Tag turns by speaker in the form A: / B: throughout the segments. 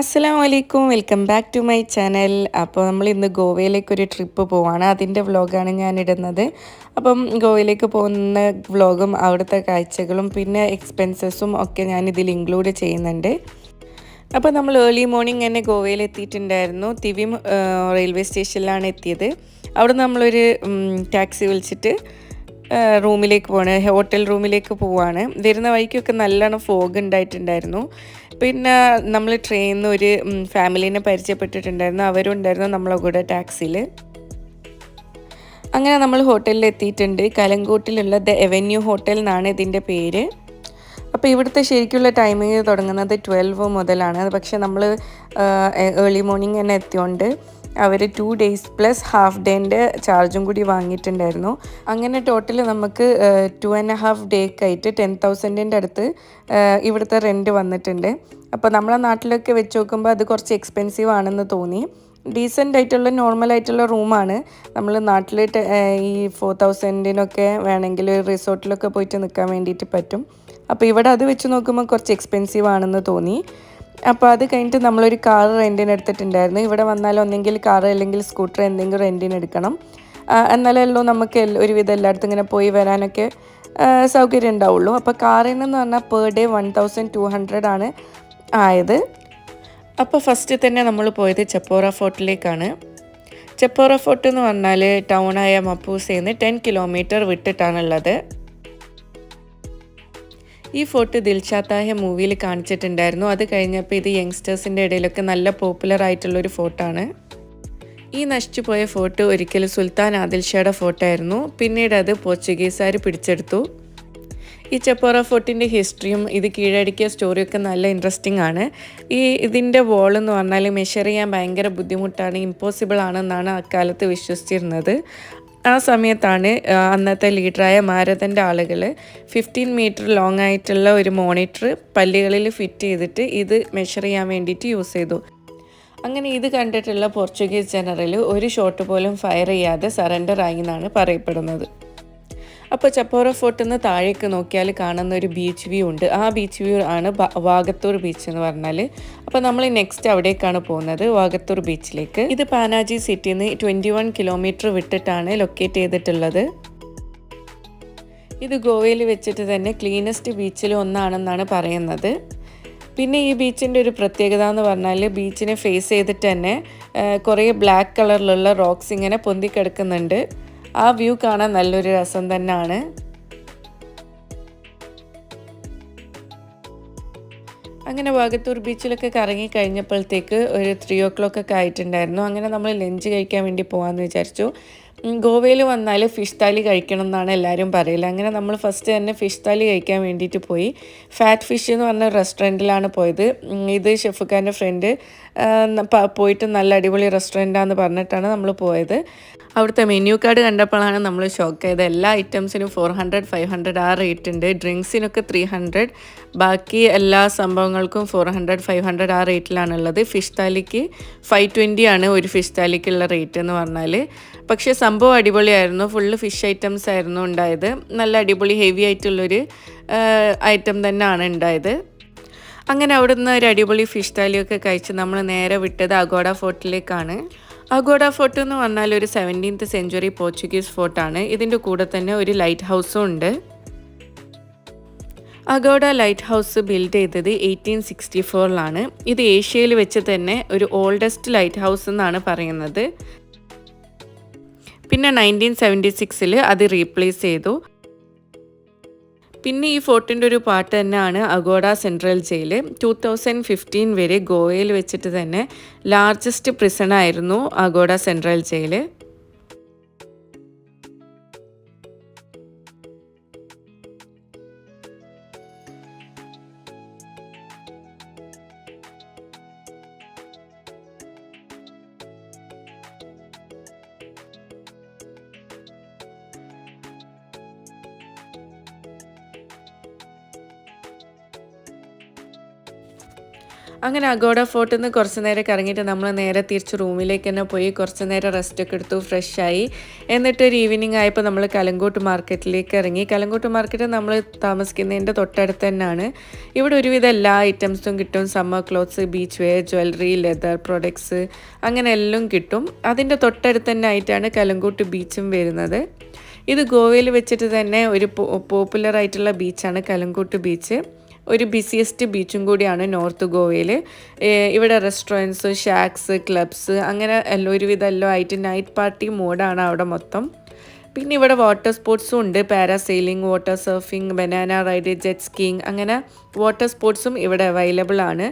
A: അസ്സലാമു അലൈക്കും welcome back to my channel. അപ്പോൾ നമ്മൾ ഇന്ന് ഗോവയിലേക്കൊരു ട്രിപ്പ് പോവാണ്. അതിൻ്റെ വ്ളോഗാണ് ഞാൻ ഇടുന്നത്. അപ്പം ഗോവയിലേക്ക് പോകുന്ന വ്ളോഗും അവിടുത്തെ കാഴ്ചകളും പിന്നെ എക്സ്പെൻസസും ഒക്കെ ഞാൻ ഇതിൽ ഇൻക്ലൂഡ് ചെയ്യുന്നുണ്ട്. അപ്പോൾ നമ്മൾ ഏർലി മോർണിംഗ് തന്നെ ഗോവയിൽ എത്തിയിട്ടുണ്ടായിരുന്നു. തിവിം റെയിൽവേ സ്റ്റേഷനിലാണ് എത്തിയത്. അവിടെ നമ്മളൊരു ടാക്സി വിളിച്ചിട്ട് റൂമിലേക്ക് പോവാണ്, ഹോട്ടൽ റൂമിലേക്ക് പോവാണ്. വരുന്ന വഴിക്കൊക്കെ നല്ലോണം ഫോഗ് ഉണ്ടായിട്ടുണ്ടായിരുന്നു. പിന്നെ നമ്മൾ ട്രെയിനിൽ നിന്ന് ഒരു ഫാമിലീനെ പരിചയപ്പെട്ടിട്ടുണ്ടായിരുന്നു. അവരും ഉണ്ടായിരുന്നു നമ്മളെ കൂടെ ടാക്സിയിൽ. അങ്ങനെ നമ്മൾ ഹോട്ടലിൽ എത്തിയിട്ടുണ്ട്. കലങ്കൂട്ടിലുള്ള ദ അവന്യൂ ഹോട്ടൽ എന്നാണ് ഇതിൻ്റെ പേര്. അപ്പോൾ ഇവിടുത്തെ ശരിക്കുള്ള ടൈമിങ് തുടങ്ങുന്നത് 12 മുതലാണ്. പക്ഷേ നമ്മൾ ഏർലി മോർണിംഗ് തന്നെ എത്തിയോണ്ട് അവർ 2 days പ്ലസ് ഹാഫ് ഡേൻ്റെ ചാർജും കൂടി വാങ്ങിയിട്ടുണ്ടായിരുന്നു. അങ്ങനെ ടോട്ടൽ നമുക്ക് 2.5 ഡേക്കായിട്ട് 10,000 അടുത്ത് ഇവിടുത്തെ റെൻറ്റ് വന്നിട്ടുണ്ട്. അപ്പോൾ നമ്മളെ നാട്ടിലൊക്കെ വെച്ച് നോക്കുമ്പോൾ അത് കുറച്ച് എക്സ്പെൻസീവ് ആണെന്ന് തോന്നി. ഡീസൻ്റ് ആയിട്ടുള്ള നോർമലായിട്ടുള്ള റൂമാണ്. നമ്മൾ നാട്ടിൽ ഈ 4,000 വേണമെങ്കിൽ റിസോർട്ടിലൊക്കെ പോയിട്ട് നിൽക്കാൻ വേണ്ടിയിട്ട് പറ്റും. അപ്പോൾ ഇവിടെ അത് വെച്ച് നോക്കുമ്പോൾ കുറച്ച് എക്സ്പെൻസീവ് ആണെന്ന് തോന്നി. അപ്പോൾ അത് കഴിഞ്ഞിട്ട് നമ്മളൊരു കാർ റെൻറ്റിന് എടുത്തിട്ടുണ്ടായിരുന്നു. ഇവിടെ വന്നാൽ ഒന്നെങ്കിൽ കാർ അല്ലെങ്കിൽ സ്കൂട്ടർ എന്തെങ്കിലും റെൻറ്റിന് എടുക്കണം. എന്നാലല്ലോ നമുക്ക് ഒരുവിധം എല്ലായിടത്തും ഇങ്ങനെ പോയി വരാനൊക്കെ സൗകര്യം ഉണ്ടാവുള്ളൂ. അപ്പോൾ കാറിനെന്ന് പറഞ്ഞാൽ പെർ ഡേ 1,200 ആണ് ആയത്. അപ്പോൾ ഫസ്റ്റ് തന്നെ നമ്മൾ പോയത് ചെപ്പോറ ഫോർട്ടിലേക്കാണ്. ചെപ്പോറ ഫോർട്ട് എന്ന് പറഞ്ഞാൽ ടൗണായ മപ്പൂസയിൽ നിന്ന് 10 കിലോമീറ്റർ വിട്ടിട്ടാണുള്ളത്. ഈ ഫോർട്ട് ദിൽഷാത്തായ മൂവിയിൽ കാണിച്ചിട്ടുണ്ടായിരുന്നു. അത് കഴിഞ്ഞപ്പോൾ ഇത് യങ്സ്റ്റേഴ്സിൻ്റെ ഇടയിലൊക്കെ നല്ല പോപ്പുലർ ആയിട്ടുള്ളൊരു ഫോർട്ടാണ്. ഈ നശിച്ചു പോയ ഫോർട്ട് ഒരിക്കലും സുൽത്താൻ ആദിൽ ഷായുടെ ഫോർട്ടായിരുന്നു. പിന്നീട് അത് പോർച്ചുഗീസുകാർ പിടിച്ചെടുത്തു. ഈ ചെപ്പോറ ഫോർട്ടിൻ്റെ ഹിസ്റ്ററിയും ഇത് കീഴടക്കിയ സ്റ്റോറിയൊക്കെ നല്ല ഇൻട്രസ്റ്റിംഗ് ആണ്. ഇതിൻ്റെ വോൾ എന്ന് പറഞ്ഞാൽ മെഷർ ചെയ്യാൻ ഭയങ്കര ബുദ്ധിമുട്ടാണ്, ഇമ്പോസിബിൾ ആണെന്നാണ് അക്കാലത്ത് വിശ്വസിച്ചിരുന്നത്. ആ സമയത്താണ് അന്നത്തെ ലീഡറായ മാരതൻ്റെ ആളുകൾ 15 മീറ്റർ ലോങ് ആയിട്ടുള്ള ഒരു മോണിറ്റർ പല്ലുകളിൽ ഫിറ്റ് ചെയ്തിട്ട് ഇത് മെഷർ ചെയ്യാൻ വേണ്ടിയിട്ട് യൂസ് ചെയ്തു. അങ്ങനെ ഇത് കണ്ടിട്ടുള്ള പോർച്ചുഗീസ് ജനറൽ ഒരു ഷോട്ട് പോലും ഫയർ ചെയ്യാതെ സറണ്ടർ ആയി എന്നാണ് പറയപ്പെടുന്നത്. അപ്പോൾ ചെപ്പോറ ഫോർട്ടിൽ നിന്ന് താഴേക്ക് നോക്കിയാൽ കാണുന്ന ഒരു ബീച്ച് വ്യൂ ഉണ്ട്. ആ ബീച്ച് വ്യൂ ആണ് വാഗത്തൂർ ബീച്ച് എന്ന് പറഞ്ഞാൽ. അപ്പോൾ നമ്മൾ നെക്സ്റ്റ് അവിടേക്കാണ് പോകുന്നത്, വാഗത്തൂർ ബീച്ചിലേക്ക്. ഇത് പാനാജി സിറ്റിയിൽ നിന്ന് 21 കിലോമീറ്റർ വിട്ടിട്ടാണ് ലൊക്കേറ്റ് ചെയ്തിട്ടുള്ളത്. ഇത് ഗോവയിൽ വെച്ചിട്ട് തന്നെ ക്ലീനസ്റ്റ് ബീച്ചിൽ ഒന്നാണെന്നാണ് പറയുന്നത്. പിന്നെ ഈ ബീച്ചിൻ്റെ ഒരു പ്രത്യേകത എന്ന് പറഞ്ഞാൽ ബീച്ചിനെ ഫേസ് ചെയ്തിട്ട് തന്നെ കുറേ ബ്ലാക്ക് കളറിലുള്ള റോക്സ് ഇങ്ങനെ പൊന്തിക്കിടക്കുന്നുണ്ട്. ആ വ്യൂ കാണാൻ നല്ലൊരു രസം തന്നെയാണ്. അങ്ങനെ വാഗത്തൂർ ബീച്ചിലൊക്കെ കറങ്ങി കഴിഞ്ഞപ്പോഴത്തേക്ക് ഒരു 3 o'clock ഒക്കെ ആയിട്ടുണ്ടായിരുന്നു. അങ്ങനെ നമ്മൾ ലഞ്ച് കഴിക്കാൻ വേണ്ടി പോകാമെന്ന് വിചാരിച്ചു. ഗോവയിൽ വന്നാൽ ഫിഷ് താലി കഴിക്കണം എന്നാണ് എല്ലാവരും പറയല്. അങ്ങനെ നമ്മൾ ഫസ്റ്റ് തന്നെ ഫിഷ് താലി കഴിക്കാൻ വേണ്ടിയിട്ട് പോയി. ഫാറ്റ് ഫിഷ് എന്ന് പറഞ്ഞ റെസ്റ്റോറൻറ്റിലാണ് പോയത്. ഇത് ഷെഫുക്കാരൻ്റെ ഫ്രണ്ട് പോയിട്ട് നല്ല അടിപൊളി റെസ്റ്റോറൻറ്റാന്ന് പറഞ്ഞിട്ടാണ് നമ്മൾ പോയത്. അവിടുത്തെ മെനു കാർഡ് കണ്ടപ്പോഴാണ് നമ്മൾ ഷോക്ക് ആയത്. എല്ലാ ഐറ്റംസിനും 400, 500 ആ റേറ്റ് ഉണ്ട്. ഡ്രിങ്ക്സിനൊക്കെ 300, ബാക്കി എല്ലാ സംഭവങ്ങൾക്കും 400, 500 ആ റേറ്റിലാണുള്ളത്. ഫിഷ് താലിക്ക് 520 ആണ് ഒരു ഫിഷ് താലിക്കുള്ള റേറ്റ് എന്ന് പറഞ്ഞാൽ. പക്ഷേ സംഭവം അടിപൊളിയായിരുന്നു. ഫുള്ള് ഫിഷ് ഐറ്റംസ് ആയിരുന്നു ഉണ്ടായത്. നല്ല അടിപൊളി ഹെവി ആയിട്ടുള്ളൊരു ഐറ്റം തന്നെയാണ് ഉണ്ടായത്. അങ്ങനെ അവിടുന്ന് ഒരു അടിപൊളി ഫിഷ് താലിയൊക്കെ കഴിച്ച് നമ്മൾ നേരെ വിട്ടത് അഗോഡ ഫോർട്ടിലേക്കാണ്. അഗോഡ ഫോർട്ട് എന്ന് പറഞ്ഞാൽ ഒരു 17th century പോർച്ചുഗീസ് ഫോർട്ടാണ്. ഇതിൻ്റെ കൂടെ തന്നെ ഒരു ലൈറ്റ് ഹൗസും ഉണ്ട്. അഗോഡ ലൈറ്റ് ഹൗസ് ബിൽഡ് ചെയ്തത് 1864 ഇത് ഏഷ്യയിൽ വെച്ച് തന്നെ ഒരു ഓൾഡസ്റ്റ് ലൈറ്റ് ഹൗസ് എന്നാണ് പറയുന്നത്. പിന്നെ 1976 അത് റീപ്ലേസ് ചെയ്തു. പിന്നെ ഈ ഫോർട്ടിൻ്റെ ഒരു പാർട്ട് തന്നെയാണ് അഗോഡ സെൻട്രൽ ജയിൽ. 2015 വരെ ഗോവയിൽ വെച്ചിട്ട് തന്നെ ലാർജസ്റ്റ് പ്രിസൺ ആയിരുന്നു അഗോഡ സെൻട്രൽ ജയിൽ. അങ്ങനെ അഗോഡ ഫോർട്ടിൽ നിന്ന് കുറച്ച് നേരം കറങ്ങിയിട്ട് നമ്മൾ നേരെ തിരിച്ച് റൂമിലേക്ക് തന്നെ പോയി കുറച്ച് നേരം റെസ്റ്റൊക്കെ എടുത്തു, ഫ്രഷായി. എന്നിട്ട് ഒരു ഈവനിങ് ആയപ്പോൾ നമ്മൾ കലങ്കോട്ട് മാർക്കറ്റിലേക്ക് ഇറങ്ങി. കലങ്കോട്ട് മാർക്കറ്റ് നമ്മൾ താമസിക്കുന്നതിൻ്റെ തൊട്ടടുത്ത് തന്നെയാണ്. ഇവിടെ ഒരുവിധം എല്ലാ ഐറ്റംസും കിട്ടും. Summer clothes, beach wear, jewellery, leather products, അങ്ങനെ എല്ലാം കിട്ടും. അതിൻ്റെ തൊട്ടടുത്ത് തന്നെ ആയിട്ടാണ് കലങ്കോട്ട് ബീച്ചും വരുന്നത്. ഇത് ഗോവയിൽ വെച്ചിട്ട് തന്നെ ഒരു പോപ്പുലർ ആയിട്ടുള്ള ബീച്ചാണ് കലങ്കോട്ട് ബീച്ച്. ഒരു ബിസിയസ്റ്റ് ബീച്ചും കൂടിയാണ് നോർത്ത് ഗോവയിൽ. ഇവിടെ റെസ്റ്റോറൻറ്റ്സ്, ഷാക്സ്, ക്ലബ്സ്, അങ്ങനെ ഒരുവിധം എല്ലാം ആയിട്ട് നൈറ്റ് പാർട്ടി മൂഡാണ് അവിടെ മൊത്തം. പിന്നെ ഇവിടെ വാട്ടർ സ്പോർട്സും ഉണ്ട്. Parasailing, water surfing, banana ride, jet skiing, അങ്ങനെ വാട്ടർ സ്പോർട്സും ഇവിടെ അവൈലബിൾ ആണ്.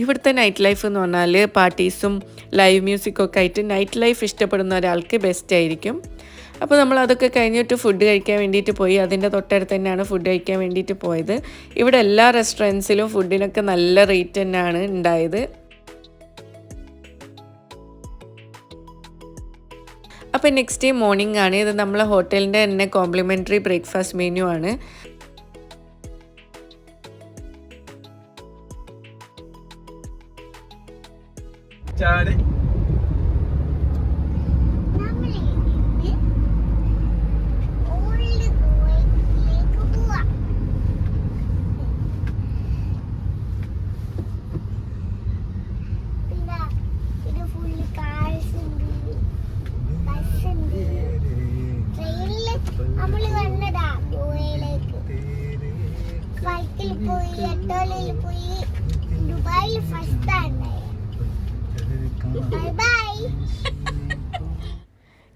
A: ഇവിടുത്തെ നൈറ്റ് ലൈഫ് എന്ന് പറഞ്ഞാൽ പാർട്ടീസും ലൈവ് മ്യൂസിക്കൊക്കെ ആയിട്ട് നൈറ്റ് ലൈഫ് ഇഷ്ടപ്പെടുന്ന ഒരാൾക്ക് ബെസ്റ്റ് ആയിരിക്കും. അപ്പോൾ നമ്മൾ അതൊക്കെ കഴിഞ്ഞിട്ട് ഫുഡ് കഴിക്കാൻ വേണ്ടിയിട്ട് പോയി. അതിൻ്റെ തൊട്ടടുത്ത് തന്നെയാണ് ഫുഡ് കഴിക്കാൻ വേണ്ടിയിട്ട് പോയത്. ഇവിടെ എല്ലാ റെസ്റ്റോറൻറ്റ്സിലും ഫുഡിനൊക്കെ നല്ല റേറ്റ് തന്നെയാണ് ഉണ്ടായത്. അപ്പോൾ നെക്സ്റ്റ് ഡേ മോർണിംഗ് ആണ്. ഇത് നമ്മളെ ഹോട്ടലിൻ്റെ തന്നെ കോംപ്ലിമെൻ്ററി ബ്രേക്ക്ഫാസ്റ്റ് മെനു ആണ്.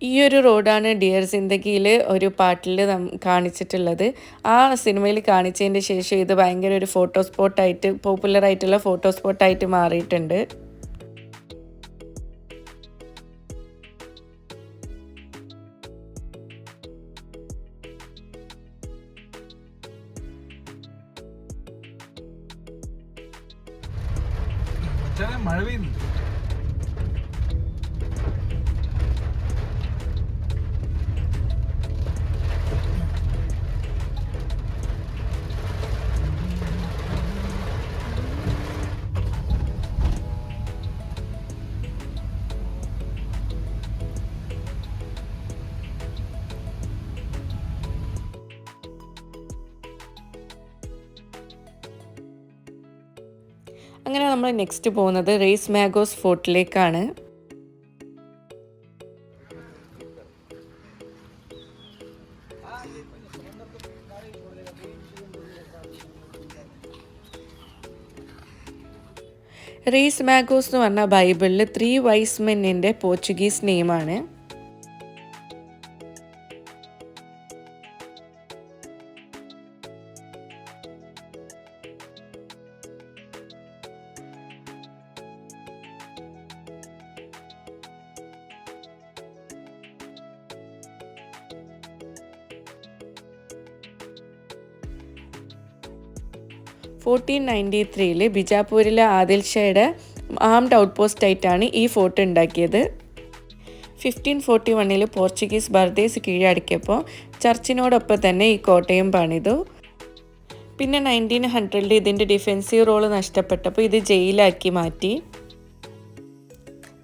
A: ഈ ഒരു റോഡാണ് ഡിയർ സിന്ദഗിയിൽ ഒരു പാട്ടിൽ കാണിച്ചിട്ടുള്ളത്. ആ സിനിമയിൽ കാണിച്ചതിൻ്റെ ശേഷം ഇത് ഭയങ്കര ഒരു ഫോട്ടോ സ്പോട്ടായിട്ട്, പോപ്പുലർ ആയിട്ടുള്ള ഫോട്ടോ സ്പോട്ടായിട്ട് മാറിയിട്ടുണ്ട്.
B: മഴ പെയ്യുന്നു.
A: അങ്ങനെ നമ്മൾ നെക്സ്റ്റ് പോകുന്നത് റെയ്സ് മാഗോസ് ഫോർട്ടിലേക്കാണ്. റെയ്സ് മാഗോസ് എന്ന് പറഞ്ഞാൽ ബൈബിളിൽ 3 വൈസ് മെന്നിൻ്റെ പോർച്ചുഗീസ് നെയിമാണ്. (1493) ബിജാപൂരിലെ ആദിൽ ഷായുടെ ആംഡ് ഔട്ട് പോസ്റ്റ് ആയിട്ടാണ് ഈ ഫോർട്ട് ഉണ്ടാക്കിയത്. 1541 പോർച്ചുഗീസ് ബർദേസ് കീഴടക്കിയപ്പോൾ ചർച്ചിനോടൊപ്പം തന്നെ ഈ കോട്ടയും പണിതു. പിന്നെ 1900 ഇതിൻ്റെ ഡിഫെൻസീവ് റോള് നഷ്ടപ്പെട്ടപ്പോൾ ഇത് ജയിലാക്കി മാറ്റി.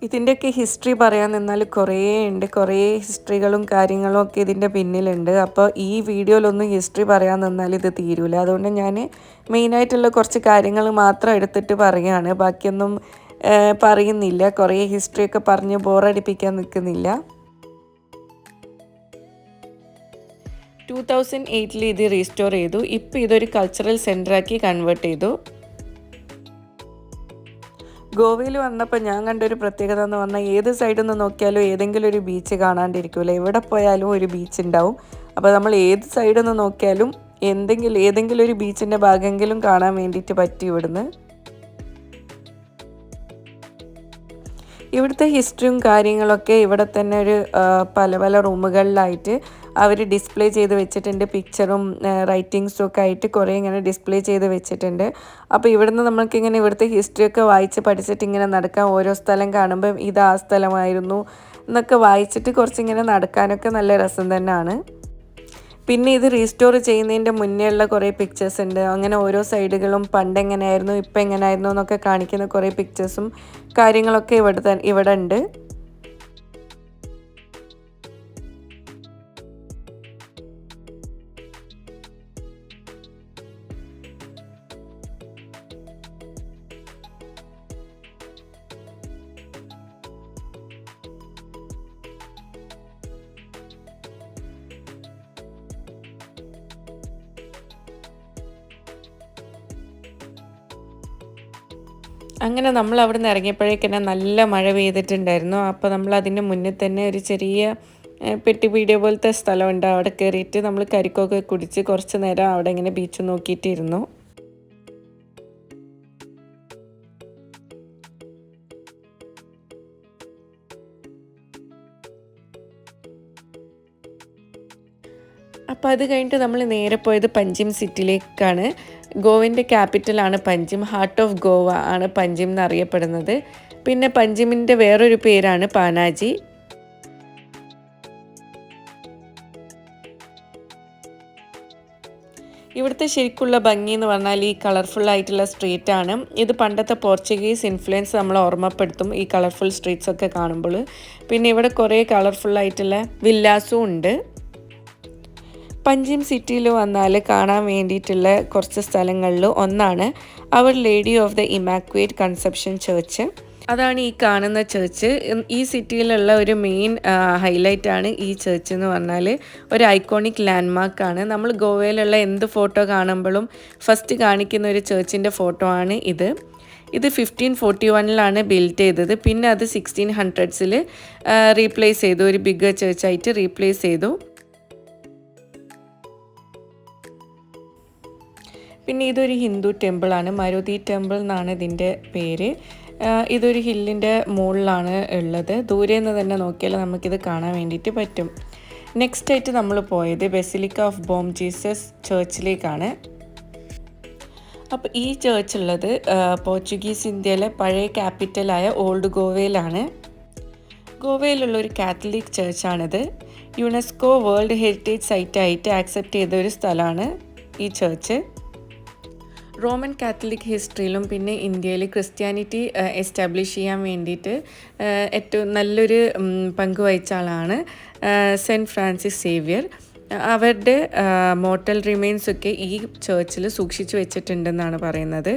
A: ഇതിൻ്റെയൊക്കെ ഹിസ്റ്ററി പറയാൻ നിന്നാൽ കുറേ ഉണ്ട്. കുറേ ഹിസ്റ്ററികളും കാര്യങ്ങളും ഒക്കെ ഇതിൻ്റെ പിന്നിലുണ്ട്. അപ്പോൾ ഈ വീഡിയോയിലൊന്നും ഹിസ്റ്ററി പറയാൻ നിന്നാൽ ഇത് തീരൂല. അതുകൊണ്ട് ഞാൻ മെയിനായിട്ടുള്ള കുറച്ച് കാര്യങ്ങൾ മാത്രം എടുത്തിട്ട് പറയുകയാണ്. ബാക്കിയൊന്നും പറയുന്നില്ല. കുറേ ഹിസ്റ്ററിയൊക്കെ പറഞ്ഞ് ബോറടിപ്പിക്കാൻ നിൽക്കുന്നില്ല. 2008 ഇത് റീസ്റ്റോർ ചെയ്തു. ഇപ്പോൾ ഇതൊരു കൾച്ചറൽ സെൻ്ററാക്കി കൺവേർട്ട് ചെയ്തു. ഗോവയിൽ വന്നപ്പോൾ ഞാൻ കണ്ടൊരു പ്രത്യേകത എന്ന് പറഞ്ഞാൽ ഏത് സൈഡിൽ നിന്ന് നോക്കിയാലും ഏതെങ്കിലും ഒരു ബീച്ച് കാണാണ്ടിരിക്കില്ല. എവിടെ പോയാലും ഒരു ബീച്ച് ഉണ്ടാവും. അപ്പോൾ നമ്മൾ ഏത് സൈഡിൽ നിന്ന് നോക്കിയാലും ഏതെങ്കിലും ഒരു ബീച്ചിൻ്റെ ഭാഗമെങ്കിലും കാണാൻ വേണ്ടിയിട്ട് പറ്റി ഇവിടുന്ന്. ഇവിടുത്തെ ഹിസ്റ്ററിയും കാര്യങ്ങളൊക്കെ ഇവിടെ തന്നെ ഒരു പല പല റൂമുകളിലായിട്ട് അവർ ഡിസ്പ്ലേ ചെയ്ത് വെച്ചിട്ടുണ്ട്. പിക്ചറും റൈറ്റിങ്സും ഒക്കെ ആയിട്ട് കുറേ ഇങ്ങനെ ഡിസ്പ്ലേ ചെയ്ത് വെച്ചിട്ടുണ്ട്. അപ്പോൾ ഇവിടുന്ന് നമുക്കിങ്ങനെ ഇവിടുത്തെ ഹിസ്റ്ററിയൊക്കെ വായിച്ച് പഠിച്ചിട്ട് ഇങ്ങനെ നടക്കാം. ഓരോ സ്ഥലം കാണുമ്പം ഇത് ആ സ്ഥലമായിരുന്നു എന്നൊക്കെ വായിച്ചിട്ട് കുറച്ചിങ്ങനെ നടക്കാനൊക്കെ നല്ല രസം തന്നെയാണ്. പിന്നെ ഇത് റീസ്റ്റോർ ചെയ്യുന്നതിൻ്റെ മുന്നേ ഉള്ള കുറേ പിക്ചേഴ്സ് ഉണ്ട്. അങ്ങനെ ഓരോ സൈഡുകളും പണ്ട് എങ്ങനെയായിരുന്നു ഇപ്പം എങ്ങനെയായിരുന്നു എന്നൊക്കെ കാണിക്കുന്ന കുറേ പിക്ചേഴ്സും കാര്യങ്ങളൊക്കെ ഇവിടെ ഉണ്ട്. അങ്ങനെ നമ്മൾ അവിടെ നിന്ന് ഇറങ്ങിയപ്പോഴേക്കന്നെ നല്ല മഴ പെയ്തിട്ടുണ്ടായിരുന്നു. അപ്പോൾ നമ്മൾ അതിൻ്റെ മുന്നിൽ തന്നെ ഒരു ചെറിയ പെട്ടി പീടിയ പോലത്തെ സ്ഥലമുണ്ട്. അവിടെ കയറിയിട്ട് നമ്മൾ കരിക്കൊക്കെ കുടിച്ച് കുറച്ച് നേരം അവിടെ ഇങ്ങനെ ബീച്ച് നോക്കിയിട്ടിരുന്നു. അപ്പോൾ അത് കഴിഞ്ഞിട്ട് നമ്മൾ നേരെ പോയത് പഞ്ചിം സിറ്റിയിലേക്കാണ്. ഗോവൻ്റെ ക്യാപിറ്റലാണ് പഞ്ചിം. ഹാർട്ട് ഓഫ് ഗോവ ആണ് പഞ്ചിം എന്നറിയപ്പെടുന്നത്. പിന്നെ പഞ്ചിമിൻ്റെ വേറൊരു പേരാണ് പാനാജി. ഇവിടുത്തെ ശരിക്കുള്ള ഭംഗി എന്ന് പറഞ്ഞാൽ ഈ കളർഫുൾ ആയിട്ടുള്ള സ്ട്രീറ്റാണ്. ഇത് പണ്ടത്തെ പോർച്ചുഗീസ് ഇൻഫ്ലുവൻസ് നമ്മൾ ഓർമ്മപ്പെടുത്തും ഈ കളർഫുൾ സ്ട്രീറ്റ്സ് ഒക്കെ കാണുമ്പോൾ. പിന്നെ ഇവിടെ കുറേ കളർഫുൾ ആയിട്ടുള്ള വില്ലാസും ഉണ്ട്. പഞ്ചിം സിറ്റിയിൽ വന്നാൽ കാണാൻ വേണ്ടിയിട്ടുള്ള കുറച്ച് സ്ഥലങ്ങളിൽ ഒന്നാണ് our lady of the immaculate conception church. അതാണ് ഈ കാണുന്ന ചർച്ച്. ഈ സിറ്റിയിലുള്ള ഒരു മെയിൻ ഹൈലൈറ്റ് ആണ് ഈ ചർച്ച് എന്ന് പറഞ്ഞാൽ. ഒരു ഐക്കോണിക് ലാൻഡ്മാർക്കാണ്. നമ്മൾ ഗോവയിലുള്ള എന്ത് ഫോട്ടോ കാണുമ്പോഴും ഫസ്റ്റ് കാണിക്കുന്ന ഒരു ചർച്ചിൻ്റെ ഫോട്ടോ ആണ് ഇത്. ഇത് 1541 ബിൽഡ് ചെയ്തത്. പിന്നെ അത് 1600s റീപ്ലേസ് ചെയ്തു, ഒരു ബിഗ്ഗർ ചർച്ചായിട്ട് റീപ്ലേസ് ചെയ്തു. പിന്നെ ഇതൊരു ഹിന്ദു ടെമ്പിളാണ്, മരുതി ടെമ്പിൾ എന്നാണ് ഇതിൻ്റെ പേര്. ഇതൊരു ഹില്ലിൻ്റെ മുകളിലാണ് ഉള്ളത്. ദൂരെ നിന്ന് തന്നെ നോക്കിയാൽ നമുക്കിത് കാണാൻ വേണ്ടിയിട്ട് പറ്റും. നെക്സ്റ്റ് ആയിട്ട് നമ്മൾ പോയത് ബസിലിക്ക ഓഫ് ബോം ജീസസ് ചർച്ചിലേക്കാണ്. അപ്പോൾ ഈ ചർച്ച് ഉള്ളത് പോർച്ചുഗീസ് ഇന്ത്യയിലെ പഴയ ക്യാപിറ്റലായ ഓൾഡ് ഗോവയിലാണ്. ഗോവയിലുള്ള ഒരു കാത്തലിക് ചർച്ചാണിത്. യുനെസ്കോ വേൾഡ് ഹെറിറ്റേജ് സൈറ്റായിട്ട് ആക്സെപ്റ്റ് ചെയ്ത ഒരു സ്ഥലമാണ് ഈ ചർച്ച്. റോമൻ കാത്തലിക് ഹിസ്റ്ററിയിലും പിന്നെ ഇന്ത്യയിൽ ക്രിസ്ത്യാനിറ്റി എസ്റ്റാബ്ലിഷ് ചെയ്യാൻ വേണ്ടിയിട്ട് ഏറ്റവും നല്ലൊരു പങ്ക് വഹിച്ച ആളാണ് സെൻറ്റ് ഫ്രാൻസിസ് സേവിയർ. അവരുടെ മോർട്ടൽ റിമെയിൻസ് ഒക്കെ ഈ ചർച്ചിൽ സൂക്ഷിച്ചു വെച്ചിട്ടുണ്ടെന്നാണ് പറയുന്നത്.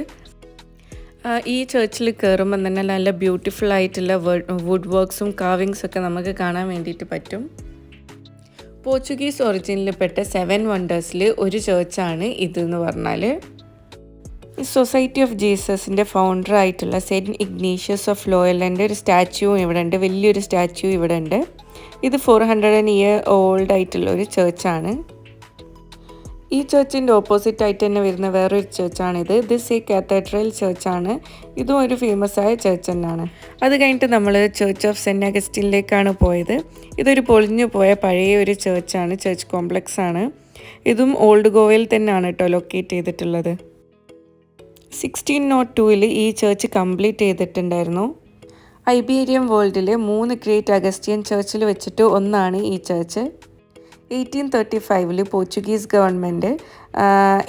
A: ഈ ചർച്ചിൽ കയറുമ്പോൾ തന്നെ നല്ല ബ്യൂട്ടിഫുൾ ആയിട്ടുള്ള വുഡ് വർക്ക്സും കാവിങ്സും ഒക്കെ നമുക്ക് കാണാൻ വേണ്ടിയിട്ട് പറ്റും. പോർച്ചുഗീസ് ഒറിജിനിൽപ്പെട്ട 7 വണ്ടേഴ്സിൽ ഒരു ചർച്ചാണ് ഇതെന്ന് പറഞ്ഞാൽ. സൊസൈറ്റി ഓഫ് ജീസസിൻ്റെ ഫൗണ്ടർ ആയിട്ടുള്ള സെൻറ്റ് ഇഗ്നീഷ്യസ് ഓഫ് ലോയലിൻ്റെ ഒരു സ്റ്റാച്യൂവും ഇവിടെ ഉണ്ട്. വലിയൊരു സ്റ്റാച്യൂ ഇവിടെ ഉണ്ട്. ഇത് 400 year ഓൾഡ് ആയിട്ടുള്ള ഒരു ചർച്ചാണ്. ഈ ചർച്ചിൻ്റെ ഓപ്പോസിറ്റ് ആയിട്ട് തന്നെ വരുന്ന വേറൊരു ചർച്ചാണിത്. ദിസ് എ കാത്തഡ്രൽ ചർച്ചാണ്. ഇതും ഒരു ഫേമസ് ആയ ചർച്ച് തന്നെയാണ്. അത് കഴിഞ്ഞിട്ട് നമ്മൾ ചർച്ച് ഓഫ് സെൻറ്റ് അഗസ്റ്റിനിലേക്കാണ് പോയത്. ഇതൊരു പൊളിഞ്ഞു പോയ പഴയ ഒരു ചർച്ചാണ്, ചർച്ച് കോംപ്ലക്സ് ആണ്. ഇതും ഓൾഡ് ഗോവയിൽ തന്നെയാണ് കേട്ടോ ലൊക്കേറ്റ് ചെയ്തിട്ടുള്ളത്. 1602 ഈ ചർച്ച് കംപ്ലീറ്റ് ചെയ്തിട്ടുണ്ടായിരുന്നു. ഐബീരിയൻ വേൾഡിൽ 3 ഗ്രേറ്റ് അഗസ്റ്റിയൻ ചർച്ചിൽ വെച്ചിട്ട് ഒന്നാണ് ഈ ചർച്ച്. 1835 പോർച്ചുഗീസ് ഗവൺമെൻറ്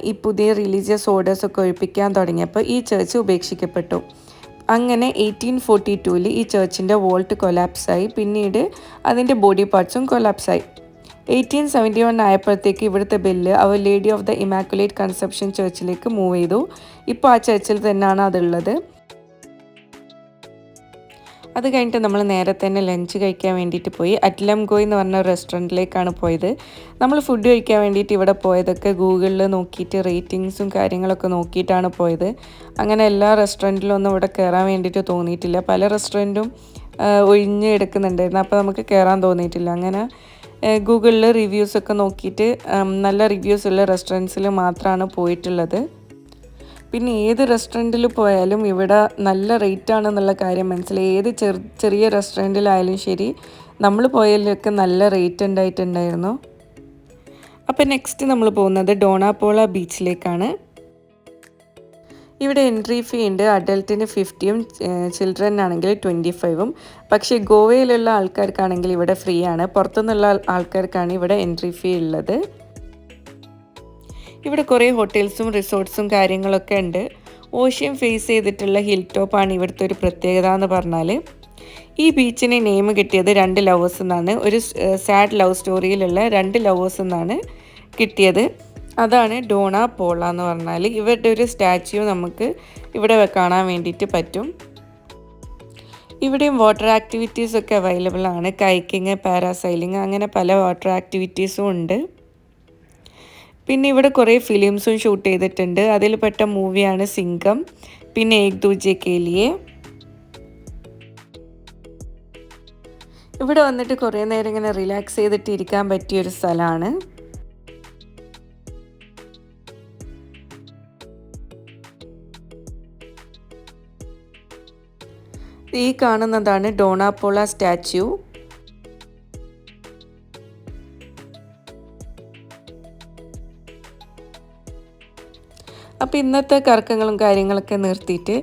A: ഈ പുതിയ റിലീജിയസ് ഓർഡേഴ്സൊക്കെ ഒഴിപ്പിക്കാൻ തുടങ്ങിയപ്പോൾ ഈ ചർച്ച് ഉപേക്ഷിക്കപ്പെട്ടു. അങ്ങനെ 1842 ഈ ചർച്ചിൻ്റെ വോൾട്ട് കൊലാപ്സായി. പിന്നീട് അതിൻ്റെ ബോഡി പാർട്സും കൊലാപ്സായി. 1871 ആയപ്പോഴത്തേക്ക് ഇവിടുത്തെ ബില്ല് our lady of the immaculate conception ചർച്ചിലേക്ക് മൂവ് ചെയ്തു. ഇപ്പോൾ ആ ചർച്ചിൽ തന്നെയാണ് അതുള്ളത്. അത് കഴിഞ്ഞിട്ട് നമ്മൾ നേരെ തന്നെ ലഞ്ച് കഴിക്കാൻ വേണ്ടിയിട്ട് പോയി. അറ്റ്ലം ഗോയ് എന്ന് പറഞ്ഞ റെസ്റ്റോറൻറ്റിലേക്കാണ് പോയത്. നമ്മൾ ഫുഡ് കഴിക്കാൻ വേണ്ടിയിട്ട് ഇവിടെ പോയതൊക്കെ ഗൂഗിളിൽ നോക്കിയിട്ട് റേറ്റിങ്സും കാര്യങ്ങളൊക്കെ നോക്കിയിട്ടാണ് പോയത്. അങ്ങനെ എല്ലാ റെസ്റ്റോറൻറ്റിലും ഒന്നും ഇവിടെ കയറാൻ വേണ്ടിയിട്ട് തോന്നിയിട്ടില്ല. പല റെസ്റ്റോറൻറ്റും ഒഴിഞ്ഞ് എടുക്കുന്നുണ്ടായിരുന്നു, അപ്പോൾ നമുക്ക് കയറാൻ തോന്നിയിട്ടില്ല. അങ്ങനെ ഗൂഗിളിൽ റിവ്യൂസൊക്കെ നോക്കിയിട്ട് നല്ല റിവ്യൂസ് ഉള്ള റെസ്റ്റോറൻറ്റ്സിൽ മാത്രമാണ് പോയിട്ടുള്ളത്. പിന്നെ ഏത് റെസ്റ്റോറൻറ്റിൽ പോയാലും ഇവിടെ നല്ല റേറ്റ് ആണെന്നുള്ള കാര്യം മനസ്സിലായി. ഏത് ചെറിയ റെസ്റ്റോറൻറ്റിലായാലും ശരി, നമ്മൾ പോയതിലൊക്കെ നല്ല റേറ്റ് ഉണ്ടായിട്ടുണ്ടായിരുന്നു. അപ്പോൾ നെക്സ്റ്റ് നമ്മൾ പോകുന്നത് ഡോണാപോള ബീച്ചിലേക്കാണ്. ഇവിടെ എൻട്രി ഫീ ഉണ്ട്. അഡൽട്ടിന് 50ഉം ചിൽഡ്രൻ ആണെങ്കിൽ 25ഉം. പക്ഷേ ഗോവയിലുള്ള ആൾക്കാർക്കാണെങ്കിൽ ഇവിടെ ഫ്രീ ആണ്. പുറത്തുനിന്നുള്ള ആൾക്കാർക്കാണ് ഇവിടെ എൻട്രി ഫീ ഉള്ളത്. ഇവിടെ കുറേ ഹോട്ടൽസും റിസോർട്ട്സും കാര്യങ്ങളൊക്കെ ഉണ്ട്. ഓഷ്യൻ ഫേസ് ചെയ്തിട്ടുള്ള ഹിൽ ടോപ്പാണ് ഇവിടുത്തെ ഒരു പ്രത്യേകത എന്ന് പറഞ്ഞാൽ. ഈ ബീച്ചിന് നെയിം കിട്ടിയത് 2 ലവേഴ്സ് എന്നാണ്. ഒരു സാഡ് ലവ് സ്റ്റോറിയിലുള്ള 2 ലവേഴ്സ് എന്നാണ് കിട്ടിയത്. അതാണ് ഡോണ പോള എന്ന് പറഞ്ഞാൽ. ഇവരുടെ ഒരു സ്റ്റാച്യു നമുക്ക് ഇവിടെ കാണാൻ വേണ്ടിയിട്ട് പറ്റും. ഇവിടെയും വാട്ടർ ആക്ടിവിറ്റീസ് ഒക്കെ അവൈലബിൾ ആണ്. കൈക്കിങ്, പാരാസൈലിങ്, അങ്ങനെ പല വാട്ടർ ആക്ടിവിറ്റീസും ഉണ്ട്. പിന്നെ ഇവിടെ കുറേ ഫിലിംസും ഷൂട്ട് ചെയ്തിട്ടുണ്ട്. അതിൽ പെട്ട മൂവിയാണ് സിംഗം, പിന്നെ ഏക് ദൂജെ കെ ലിയെ. ഇവിടെ വന്നിട്ട് കുറേ നേരം ഇങ്ങനെ റിലാക്സ് ചെയ്തിട്ട് ഇരിക്കാൻ പറ്റിയൊരു സ്ഥലമാണ്. ഈ കാണുന്നതാണ് ഡോണ പോള സ്റ്റാച്യു. അപ്പോൾ ഇന്നത്തെ കറക്കങ്ങളും കാര്യങ്ങളൊക്കെ നിർത്തിയിട്ട്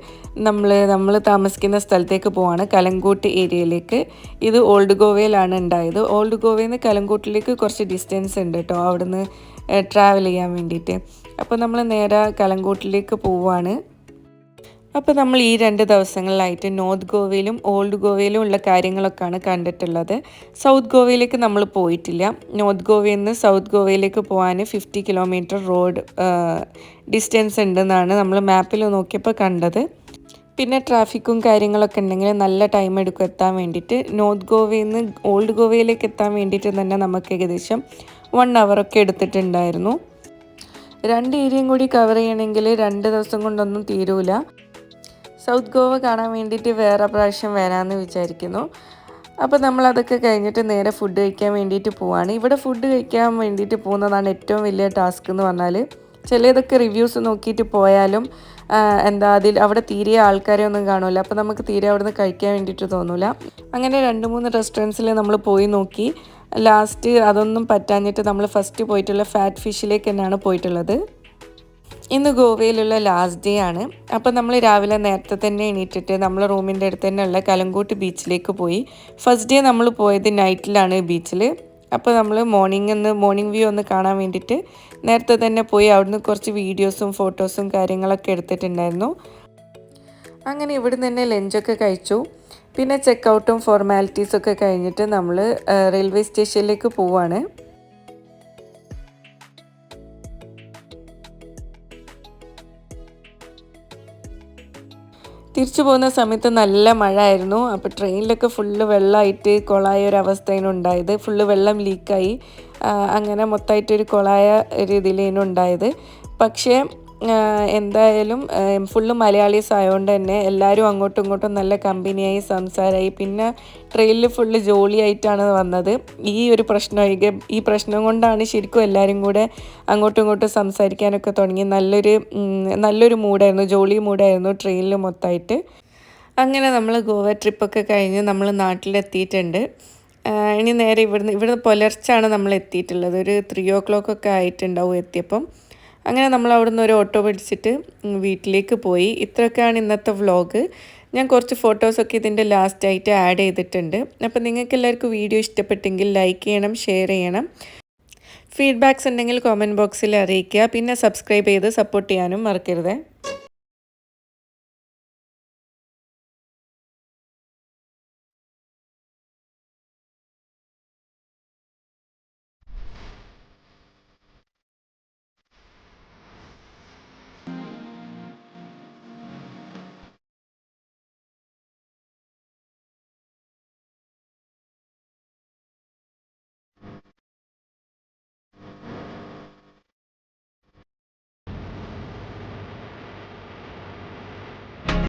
A: നമ്മൾ താമസിക്കുന്ന സ്ഥലത്തേക്ക് പോവാണ്, കലങ്കൂട്ട് ഏരിയയിലേക്ക്. ഇത് ഓൾഡ് ഗോവയിലാണ് ഉണ്ടായത്. ഓൾഡ് ഗോവയിൽ നിന്ന് കലങ്കൂട്ടിലേക്ക് കുറച്ച് ഡിസ്റ്റൻസ് ഉണ്ട് കേട്ടോ, അവിടുന്ന് ട്രാവൽ ചെയ്യാൻ വേണ്ടിയിട്ട്. അപ്പോൾ നമ്മൾ നേരെ കലങ്കൂട്ടിലേക്ക് പോവുകയാണ്. അപ്പോൾ നമ്മൾ ഈ 2 ദിവസങ്ങളിലായിട്ട് നോർത്ത് ഗോവയിലും ഓൾഡ് ഗോവയിലും ഉള്ള കാര്യങ്ങളൊക്കെയാണ് കണ്ടിട്ടുള്ളത്. സൗത്ത് ഗോവയിലേക്ക് നമ്മൾ പോയിട്ടില്ല. നോർത്ത് ഗോവയിൽ നിന്ന് സൗത്ത് ഗോവയിലേക്ക് പോകാൻ 50 കിലോമീറ്റർ റോഡ് ഡിസ്റ്റൻസ് ഉണ്ടെന്നാണ് നമ്മൾ മാപ്പിൽ നോക്കിയപ്പോൾ കണ്ടത്. പിന്നെ ട്രാഫിക്കും കാര്യങ്ങളൊക്കെ ഉണ്ടെങ്കിൽ നല്ല ടൈം എടുക്കും എത്താൻ വേണ്ടിയിട്ട്. നോർത്ത് ഗോവയിൽ നിന്ന് ഓൾഡ് ഗോവയിലേക്ക് എത്താൻ വേണ്ടിയിട്ട് തന്നെ നമുക്ക് ഏകദേശം 1 അവറൊക്കെ എടുത്തിട്ടുണ്ടായിരുന്നു. 2 ഏരിയയും കൂടി കവർ ചെയ്യണമെങ്കിൽ 2 ദിവസം കൊണ്ടൊന്നും തീരൂല. സൗത്ത് ഗോവ കാണാൻ വേണ്ടിയിട്ട് വേറെ പ്രാവശ്യം വരാമെന്ന് വിചാരിക്കുന്നു. അപ്പോൾ നമ്മളതൊക്കെ കഴിഞ്ഞിട്ട് നേരെ ഫുഡ് കഴിക്കാൻ വേണ്ടിയിട്ട് പോവാണ്. ഇവിടെ ഫുഡ് കഴിക്കാൻ വേണ്ടിയിട്ട് പോകുന്നതാണ് ഏറ്റവും വലിയ ടാസ്ക് എന്ന് പറഞ്ഞാൽ. ചിലതൊക്കെ റിവ്യൂസ് നോക്കിയിട്ട് പോയാലും അവിടെ തീരെ ആൾക്കാരെ ഒന്നും കാണില്ല. അപ്പോൾ നമുക്ക് തീരെ അവിടെ നിന്ന് കഴിക്കാൻ വേണ്ടിയിട്ട് തോന്നില്ല. അങ്ങനെ 2-3 റെസ്റ്റോറൻറ്റ്സിൽ നമ്മൾ പോയി നോക്കി. ലാസ്റ്റ് അതൊന്നും പറ്റാഞ്ഞിട്ട് നമ്മൾ ഫസ്റ്റ് പോയിട്ടുള്ള ഫാറ്റ് ഫിഷിലേക്ക് തന്നെയാണ് പോയിട്ടുള്ളത്. ഇന്ന് ഗോവയിലുള്ള ലാസ്റ്റ് ഡേ ആണ്. അപ്പോൾ നമ്മൾ രാവിലെ നേരത്തെ തന്നെ എണീറ്റിട്ട് നമ്മൾ റൂമിൻ്റെ അടുത്ത് തന്നെയുള്ള കലങ്കൂട്ട് ബീച്ചിലേക്ക് പോയി. ഫസ്റ്റ് ഡേ നമ്മൾ പോയത് നൈറ്റിലാണ് ബീച്ചിൽ. അപ്പോൾ നമ്മൾ മോർണിംഗ് വ്യൂ ഒന്ന് കാണാൻ വേണ്ടിയിട്ട് നേരത്തെ തന്നെ പോയി അവിടുന്ന് കുറച്ച് വീഡിയോസും ഫോട്ടോസും കാര്യങ്ങളൊക്കെ എടുത്തിട്ടുണ്ടായിരുന്നു. അങ്ങനെ ഇവിടെ തന്നെ ലഞ്ചൊക്കെ കഴിച്ചു. പിന്നെ ചെക്കൗട്ടും ഫോർമാലിറ്റീസൊക്കെ കഴിഞ്ഞിട്ട് നമ്മൾ റെയിൽവേ സ്റ്റേഷനിലേക്ക് പോവുകയാണ്. തിരിച്ചു പോകുന്ന സമയത്ത് നല്ല മഴ ആയിരുന്നു. അപ്പോൾ ട്രെയിനിലൊക്കെ ഫുള്ള് വെള്ളമായിട്ട് കൊളായ ഒരു അവസ്ഥയാണ് ഉണ്ടായത്. ഫുള്ള് വെള്ളം ലീക്കായി, അങ്ങനെ മൊത്തമായിട്ടൊരു കൊളായ ഒരു ഇതിലേനു ഉണ്ടായത്. പക്ഷേ എന്തായാലും ഫുള്ള് മലയാളീസ് ആയതുകൊണ്ട് തന്നെ എല്ലാവരും അങ്ങോട്ടും ഇങ്ങോട്ടും നല്ല കമ്പനിയായി സംസാരമായി. പിന്നെ ട്രെയിനിൽ ഫുള്ള് ജോളിയായിട്ടാണ് വന്നത്. ഈ പ്രശ്നം കൊണ്ടാണ് ശരിക്കും എല്ലാവരും കൂടെ അങ്ങോട്ടും ഇങ്ങോട്ടും സംസാരിക്കാനൊക്കെ തുടങ്ങി. നല്ലൊരു മൂഡായിരുന്നു, ജോളി മൂഡായിരുന്നു ട്രെയിനിൽ മൊത്തമായിട്ട്. അങ്ങനെ നമ്മൾ ഗോവ ട്രിപ്പൊക്കെ കഴിഞ്ഞ് നമ്മൾ നാട്ടിലെത്തിയിട്ടുണ്ട്. ഇനി നേരെ ഇവിടുന്ന് പുലർച്ചാണ് നമ്മൾ എത്തിയിട്ടുള്ളത്. ഒരു 3 o'clock ഒക്കെ ആയിട്ടുണ്ടാവും എത്തിയപ്പം. അങ്ങനെ നമ്മൾ അവിടുന്ന് ഒരു ഓട്ടോ പിടിച്ചിട്ട് വീട്ടിലേക്ക് പോയി. ഇത്രയൊക്കെയാണ് ഇന്നത്തെ വ്ളോഗ്. ഞാൻ കുറച്ച് ഫോട്ടോസൊക്കെ ഇതിൻ്റെ ലാസ്റ്റായിട്ട് ആഡ് ചെയ്തിട്ടുണ്ട്. അപ്പോൾ നിങ്ങൾക്ക് എല്ലാവർക്കും വീഡിയോ ഇഷ്ടപ്പെട്ടെങ്കിൽ ലൈക്ക് ചെയ്യണം, ഷെയർ ചെയ്യണം. ഫീഡ്ബാക്ക്സ് ഉണ്ടെങ്കിൽ കമൻറ്റ് ബോക്സിൽ അറിയിക്കുക. പിന്നെ സബ്സ്ക്രൈബ് ചെയ്ത് സപ്പോർട്ട് ചെയ്യാനും മറക്കരുത്.